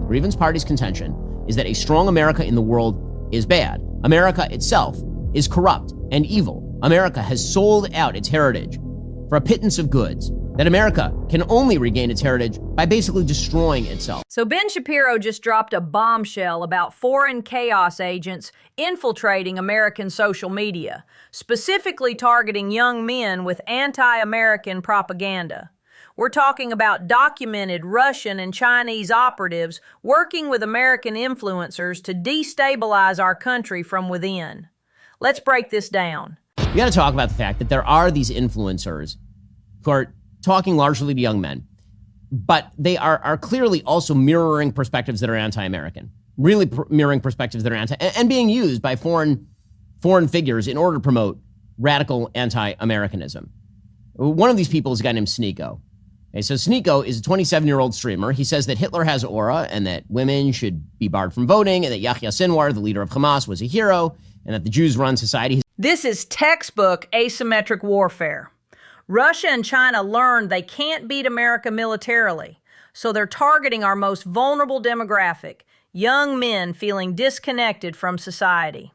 Grievance Party's contention is that a strong America in the world is bad. America itself is corrupt and evil. America has sold out its heritage for a pittance of goods. That America can only regain its heritage by basically destroying itself. So Ben Shapiro just dropped a bombshell about foreign chaos agents infiltrating American social media, specifically targeting young men with anti-American propaganda. We're talking about documented Russian and Chinese operatives working with American influencers to destabilize our country from within. Let's break this down. We got to talk about the fact that there are these influencers who are talking largely to young men, but they are clearly also mirroring perspectives that are anti-American, really mirroring perspectives that are and being used by foreign figures in order to promote radical anti-Americanism. One of these people is a guy named Sneeko. Okay, so Sneeko is a 27-year-old streamer. He says that Hitler has aura and that women should be barred from voting and that Yahya Sinwar, the leader of Hamas, was a hero and that the Jews run society. This is textbook asymmetric warfare. Russia and China learned they can't beat America militarily, so they're targeting our most vulnerable demographic, young men feeling disconnected from society.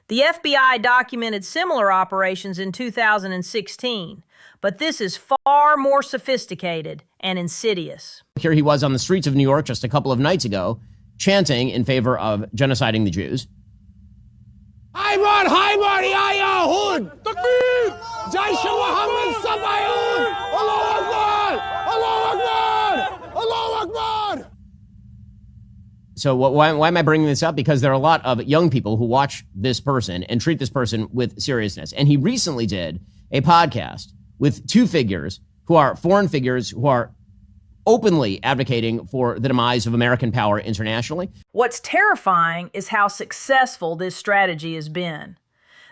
The FBI documented similar operations in 2016, but this is far more sophisticated and insidious. Here he was on the streets of New York just a couple of nights ago, chanting in favor of genociding the Jews. So why am I bringing this up? Because there are a lot of young people who watch this person and treat this person with seriousness. And he recently did a podcast with two figures who are foreign figures who are openly advocating for the demise of American power internationally. What's terrifying is how successful this strategy has been.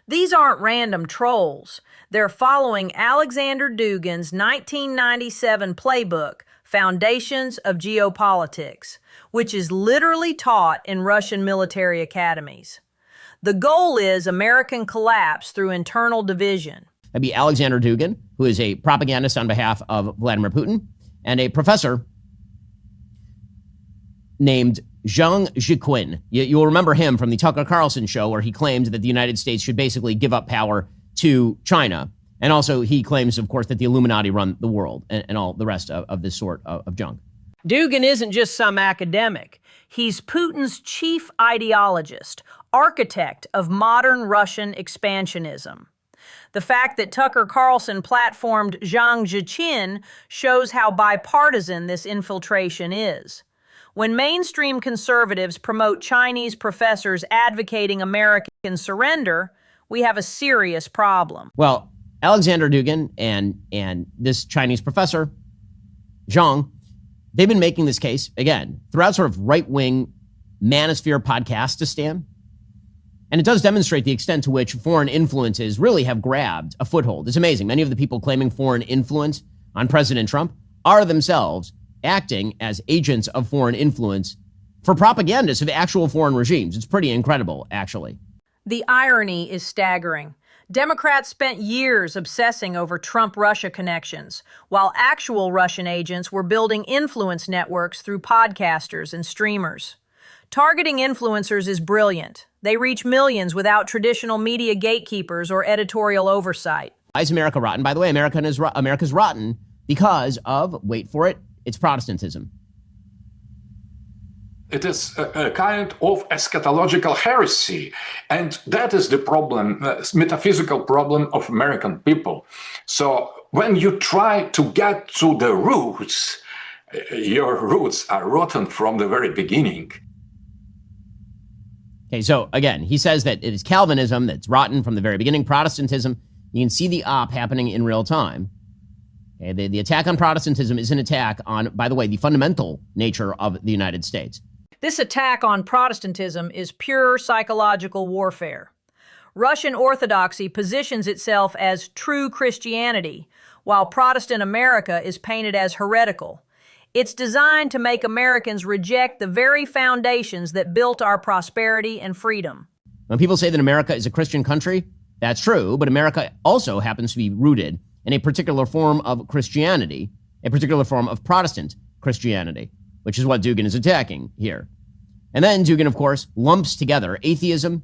These aren't random trolls. They're following Alexander Dugin's 1997 playbook, Foundations of Geopolitics, which is literally taught in Russian military academies. The goal is American collapse through internal division. That'd be Alexander Dugin, who is a propagandist on behalf of Vladimir Putin, and a professor named Zhang Jiqin. You'll remember him from the Tucker Carlson show where he claimed that the United States should basically give up power to China. And also he claims, of course, that the Illuminati run the world and all the rest of this sort of junk. Dugin isn't just some academic. He's Putin's chief ideologist, architect of modern Russian expansionism. The fact that Tucker Carlson platformed Zhang Jiqin shows how bipartisan this infiltration is. When mainstream conservatives promote Chinese professors advocating American surrender, we have a serious problem. Well, Alexander Dugin and this Chinese professor, Zhang, they've been making this case, again, throughout sort of right-wing manosphere podcastistan. And it does demonstrate the extent to which foreign influences really have grabbed a foothold. It's amazing. Many of the people claiming foreign influence on President Trump are themselves acting as agents of foreign influence for propagandists of actual foreign regimes. It's pretty incredible, actually. The irony is staggering. Democrats spent years obsessing over Trump-Russia connections, while actual Russian agents were building influence networks through podcasters and streamers. Targeting influencers is brilliant. They reach millions without traditional media gatekeepers or editorial oversight. Why is America rotten? By the way, America's rotten because of, wait for it, it's Protestantism. It is a kind of eschatological heresy. And that is the problem, metaphysical problem of American people. So when you try to get to the roots, your roots are rotten from the very beginning. Okay, so again, he says that it is Calvinism that's rotten from the very beginning. Protestantism, you can see the op happening in real time. Okay, the attack on Protestantism is an attack on, by the way, the fundamental nature of the United States. This attack on Protestantism is pure psychological warfare. Russian Orthodoxy positions itself as true Christianity, while Protestant America is painted as heretical. It's designed to make Americans reject the very foundations that built our prosperity and freedom. When people say that America is a Christian country, that's true, but America also happens to be rooted in a particular form of Christianity, a particular form of Protestant Christianity. which is what Dugin is attacking here. And then Dugin, of course, lumps together atheism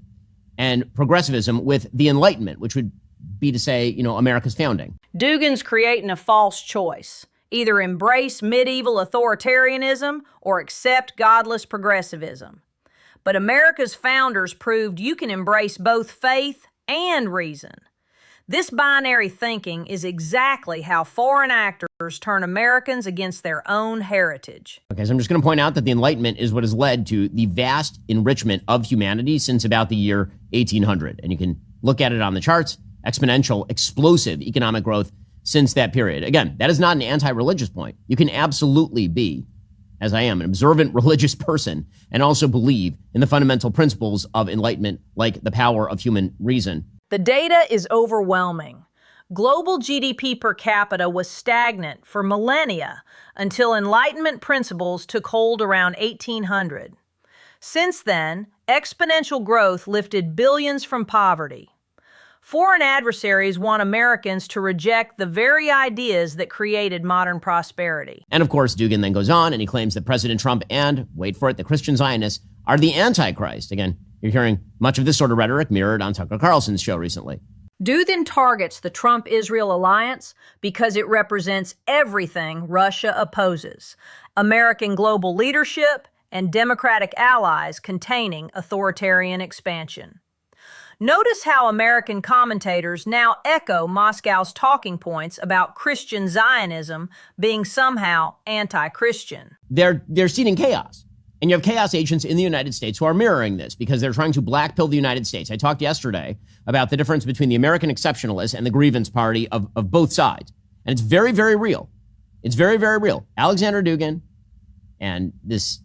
and progressivism with the Enlightenment, which would be to say, America's founding. Dugin's creating a false choice. Either embrace medieval authoritarianism or accept godless progressivism. But America's founders proved you can embrace both faith and reason. This binary thinking is exactly how foreign actors turn Americans against their own heritage. Okay, so I'm just going to point out that the Enlightenment is what has led to the vast enrichment of humanity since about the year 1800. And you can look at it on the charts, exponential, explosive economic growth since that period. Again, that is not an anti-religious point. You can absolutely be, as I am, an observant religious person and also believe in the fundamental principles of enlightenment, like the power of human reason. The data is overwhelming. Global GDP per capita was stagnant for millennia until Enlightenment principles took hold around 1800. Since then, exponential growth lifted billions from poverty. Foreign adversaries want Americans to reject the very ideas that created modern prosperity. And of course, Dugin then goes on and he claims that President Trump and, wait for it, the Christian Zionists are the Antichrist. Again, you're hearing much of this sort of rhetoric mirrored on Tucker Carlson's show recently. Dugin targets the Trump-Israel alliance because it represents everything Russia opposes: American global leadership and democratic allies containing authoritarian expansion. Notice how American commentators now echo Moscow's talking points about Christian Zionism being somehow anti-Christian. They're seeding chaos. And you have chaos agents in the United States who are mirroring this because they're trying to blackpill the United States. I talked yesterday about the difference between the American exceptionalists and the grievance party of both sides. And it's very, very real. It's very, very real. Alexander Dugin and this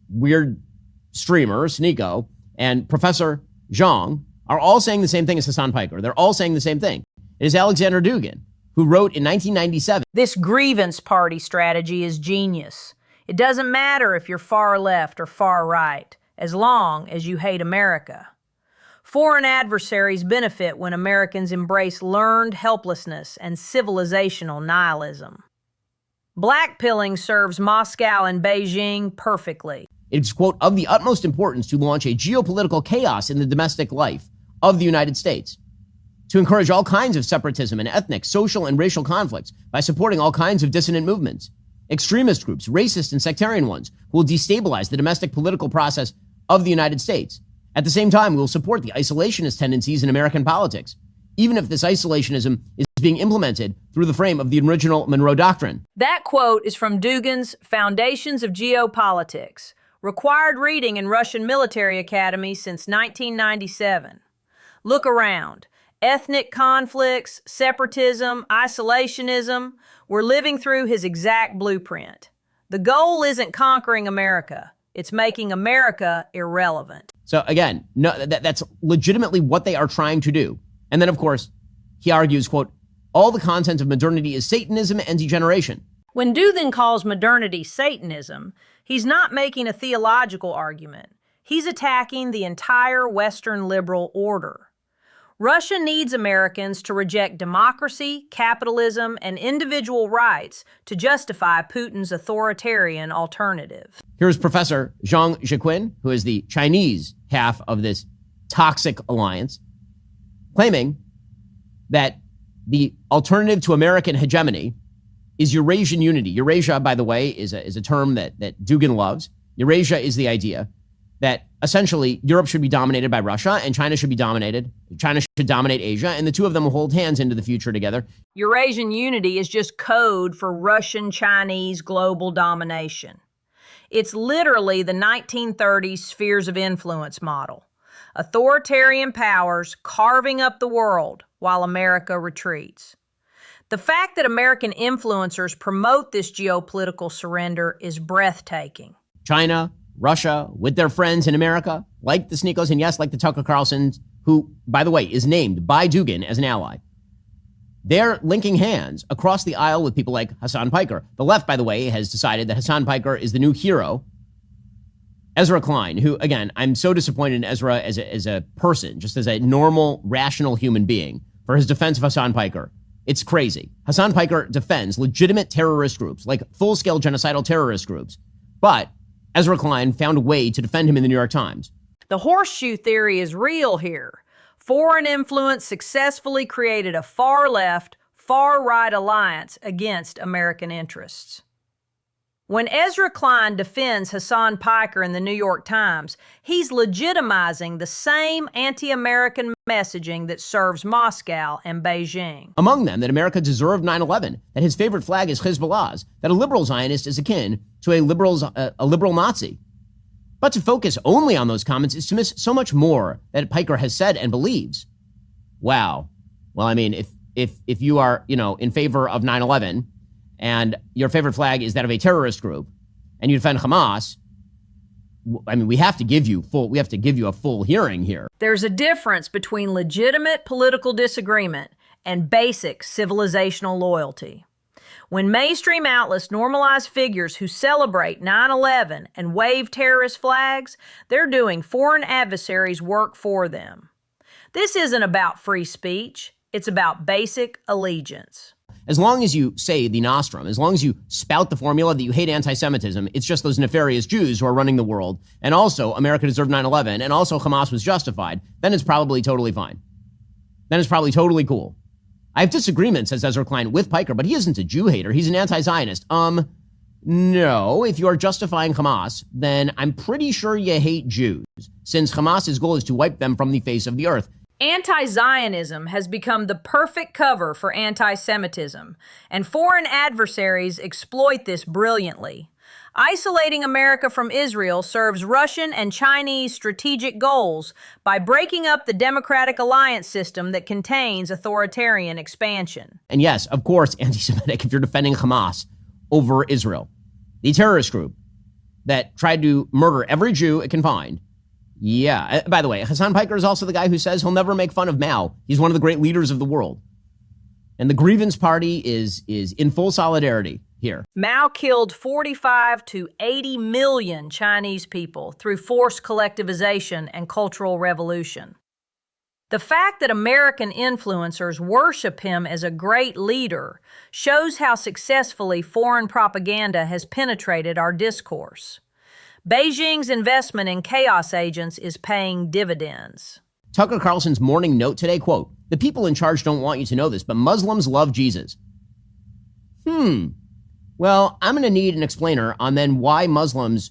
weird streamer, Sneeko, and Professor Zhang are all saying the same thing as Hassan Piker. They're all saying the same thing. It is Alexander Dugin who wrote in 1997. This grievance party strategy is genius. It doesn't matter if you're far left or far right, as long as you hate America. Foreign adversaries benefit when Americans embrace learned helplessness and civilizational nihilism. Blackpilling serves Moscow and Beijing perfectly. It's, quote, of the utmost importance to launch a geopolitical chaos in the domestic life of the United States, to encourage all kinds of separatism and ethnic, social, and racial conflicts by supporting all kinds of dissident movements, extremist groups, racist and sectarian ones, who will destabilize the domestic political process of the United States. At the same time, we will support the isolationist tendencies in American politics, even if this isolationism is being implemented through the frame of the original Monroe Doctrine. That quote is from Dugin's Foundations of Geopolitics, required reading in Russian military academies since 1997. Look around. Ethnic conflicts, separatism, isolationism. We're living through his exact blueprint. The goal isn't conquering America. It's making America irrelevant. So again, no, that's legitimately what they are trying to do. And then, of course, he argues, quote, all the content of modernity is Satanism and degeneration. When Dugin calls modernity Satanism, he's not making a theological argument. He's attacking the entire Western liberal order. Russia needs Americans to reject democracy, capitalism, and individual rights to justify Putin's authoritarian alternative. Here's Professor Zhang Jiqin, who is the Chinese half of this toxic alliance, claiming that the alternative to American hegemony is Eurasian unity. Eurasia, by the way, is a term that Dugin loves. Eurasia is the idea that essentially Europe should be dominated by Russia and China should dominate Asia, and the two of them will hold hands into the future together. Eurasian unity is just code for Russian-Chinese global domination. It's literally the 1930s spheres of influence model. Authoritarian powers carving up the world while America retreats. The fact that American influencers promote this geopolitical surrender is breathtaking. China, Russia, with their friends in America, like the Sneekos, and yes, like the Tucker Carlsons, who, by the way, is named by Dugin as an ally. They're linking hands across the aisle with people like Hassan Piker. The left, by the way, has decided that Hassan Piker is the new hero. Ezra Klein, who, again, I'm so disappointed in Ezra as a person, just as a normal, rational human being, for his defense of Hassan Piker. It's crazy. Hassan Piker defends legitimate terrorist groups, like full-scale genocidal terrorist groups. But Ezra Klein found a way to defend him in the New York Times. The horseshoe theory is real here. Foreign influence successfully created a far-left, far-right alliance against American interests. When Ezra Klein defends Hassan Piker in the New York Times, he's legitimizing the same anti-American messaging that serves Moscow and Beijing. Among them, that America deserved 9/11, that his favorite flag is Hezbollah's, that a liberal Zionist is akin to a liberal Nazi. But to focus only on those comments is to miss so much more that Piker has said and believes. Wow. Well, I mean, if you are, in favor of 9/11, and your favorite flag is that of a terrorist group, and you defend Hamas, I mean, we have to give you a full hearing here. There's a difference between legitimate political disagreement and basic civilizational loyalty. When mainstream outlets normalize figures who celebrate 9/11 and wave terrorist flags, they're doing foreign adversaries work for them. This isn't about free speech. It's about basic allegiance. As long as you say the nostrum, as long as you spout the formula that you hate anti-Semitism, it's just those nefarious Jews who are running the world, and also America deserved 9/11, and also Hamas was justified, then it's probably totally fine. Then it's probably totally cool. I have disagreements, says Ezra Klein, with Piker, but he isn't a Jew hater. He's an anti-Zionist. No, if you are justifying Hamas, then I'm pretty sure you hate Jews, since Hamas's goal is to wipe them from the face of the earth. Anti-Zionism has become the perfect cover for anti-Semitism, and foreign adversaries exploit this brilliantly. Isolating America from Israel serves Russian and Chinese strategic goals by breaking up the democratic alliance system that contains authoritarian expansion. And yes, of course, anti-Semitic if you're defending Hamas over Israel, the terrorist group that tried to murder every Jew it can find. Yeah. By the way, Hassan Piker is also the guy who says he'll never make fun of Mao. He's one of the great leaders of the world. And the grievance party is in full solidarity here. Mao killed 45 to 80 million Chinese people through forced collectivization and cultural revolution. The fact that American influencers worship him as a great leader shows how successfully foreign propaganda has penetrated our discourse. Beijing's investment in chaos agents is paying dividends. Tucker Carlson's morning note today, quote, "The people in charge don't want you to know this, but Muslims love Jesus." Well, I'm going to need an explainer on then why Muslims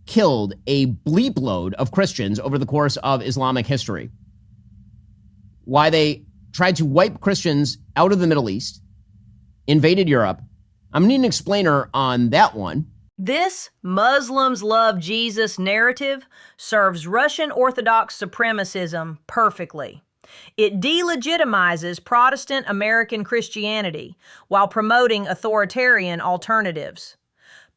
killed a bleep load of Christians over the course of Islamic history. Why they tried to wipe Christians out of the Middle East, invaded Europe. I'm going to need an explainer on that one. This Muslims love Jesus narrative serves Russian Orthodox supremacism perfectly. It delegitimizes Protestant American Christianity while promoting authoritarian alternatives.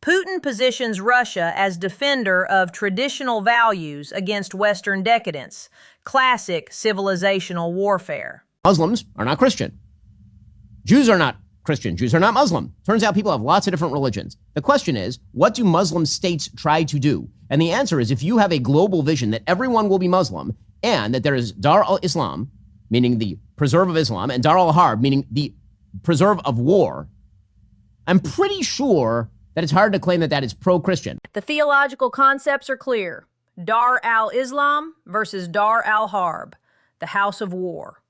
Putin positions Russia as defender of traditional values against Western decadence, classic civilizational warfare. Muslims are not Christian. Jews are not Christian. Jews are not Muslim. Turns out people have lots of different religions. The question is, what do Muslim states try to do? And the answer is, if you have a global vision that everyone will be Muslim and that there is Dar al-Islam, meaning the preserve of Islam, and Dar al-Harb, meaning the preserve of war, I'm pretty sure that it's hard to claim that that is pro-Christian. The theological concepts are clear. Dar al-Islam versus Dar al-Harb, the house of war.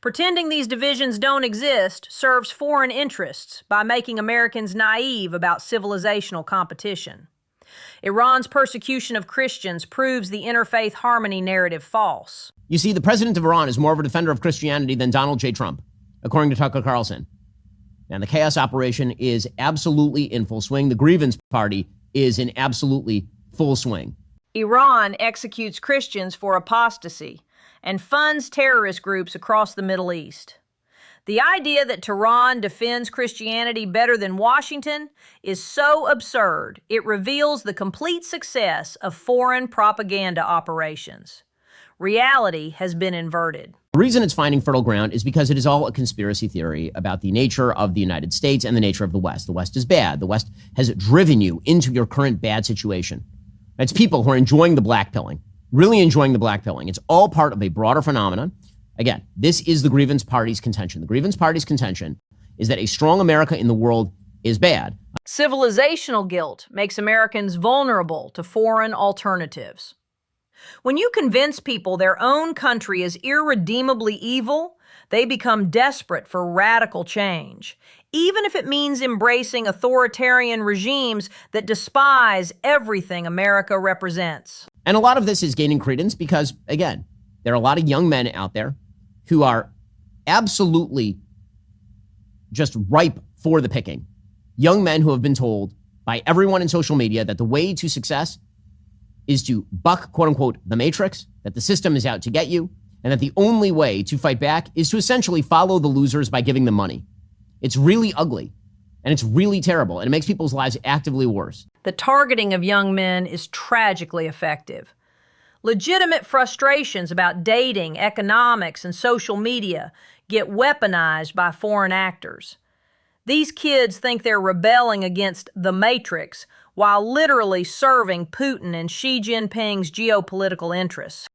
Pretending these divisions don't exist serves foreign interests by making Americans naive about civilizational competition. Iran's persecution of Christians proves the interfaith harmony narrative false. You see, the president of Iran is more of a defender of Christianity than Donald J. Trump, according to Tucker Carlson. And the chaos operation is absolutely in full swing. The grievance party is in absolutely full swing. Iran executes Christians for apostasy and funds terrorist groups across the Middle East. The idea that Tehran defends Christianity better than Washington is so absurd, it reveals the complete success of foreign propaganda operations. Reality has been inverted. The reason it's finding fertile ground is because it is all a conspiracy theory about the nature of the United States and the nature of the West. The West is bad. The West has driven you into your current bad situation. It's people who are enjoying the blackpilling, really enjoying the blackpilling. It's all part of a broader phenomenon. Again, this is the grievance party's contention. The grievance party's contention is that a strong America in the world is bad. Civilizational guilt makes Americans vulnerable to foreign alternatives. When you convince people their own country is irredeemably evil, they become desperate for radical change, even if it means embracing authoritarian regimes that despise everything America represents. And a lot of this is gaining credence because, again, there are a lot of young men out there who are absolutely just ripe for the picking. Young men who have been told by everyone in social media that the way to success is to buck, quote unquote, the matrix, that the system is out to get you, and that the only way to fight back is to essentially follow the losers by giving them money. It's really ugly, and it's really terrible, and it makes people's lives actively worse. The targeting of young men is tragically effective. Legitimate frustrations about dating, economics, and social media get weaponized by foreign actors. These kids think they're rebelling against the matrix while literally serving Putin and Xi Jinping's geopolitical interests.